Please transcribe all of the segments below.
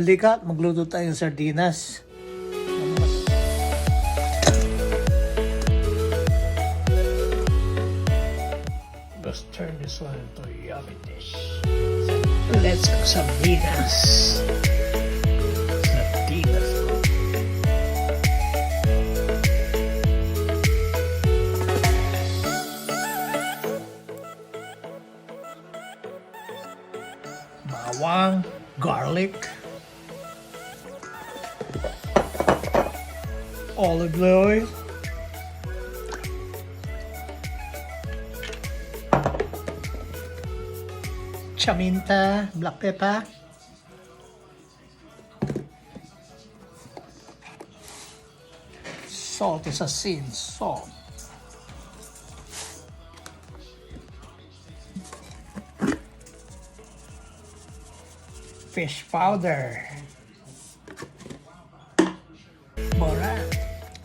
Halika at magluto tayong sardinas. Let's turn this one into a yummy dish. Let's cook sardinas. Sardinas. Bawang, garlic, olive oil, chaminta, black pepper, salt is asin, salt, fish powder, boran,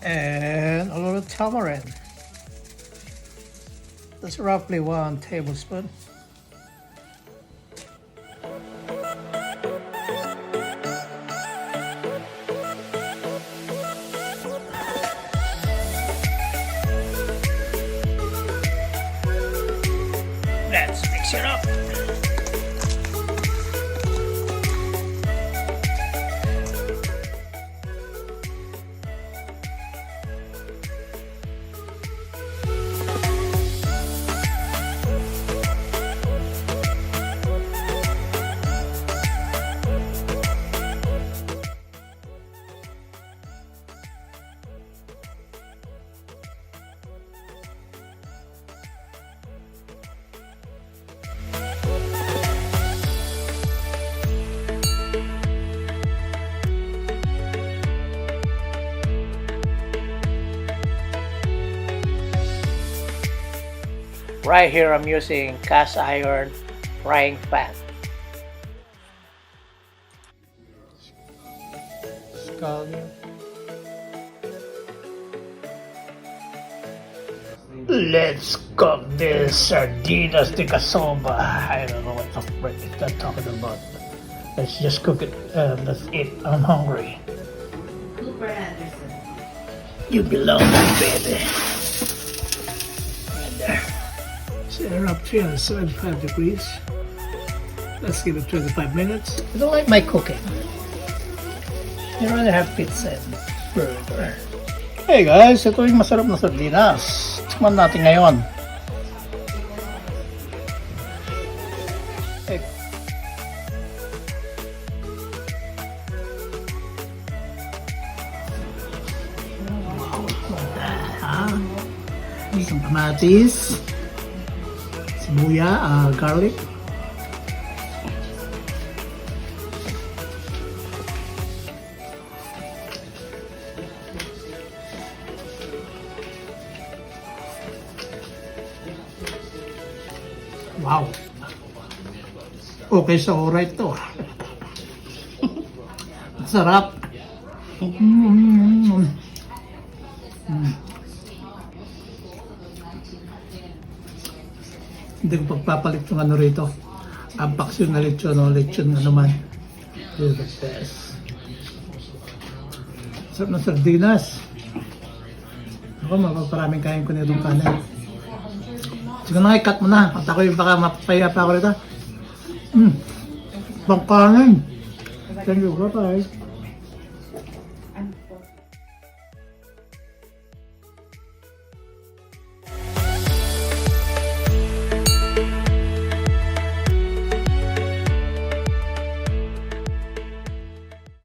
and a little tamarind. That's roughly 1 tablespoon. Let's mix it up. Right here I'm using cast iron frying pan. Scallion. Let's cook this Sardines de Sobra. I don't know what the frick is that talking about. Let's just cook it. Let's eat. I'm hungry. Cooper Anderson. You belong, baby. Right there. Set it up 375 degrees. Let's give it 25 minutes. I don't like my cooking. You rather have pizza and burger. Hey guys, ito yung masarap na sardinas. Tikman natin ngayon. Hey. Wow. Isang kamatis. Sibuya, garlic. Wow. Okay sa oray ito. Sarap. Hindi ko pagpapalit yung ano rito. Ampaksyon na lechon o lechon na naman. This is the best. Sarap ng sardinas. Ako, mapaparaming kain ko na itong kanin. Sige na, i-cut mo na. At ako yung baka mapapaya pa ako rito. Pang kanin. Thank you, bye-bye.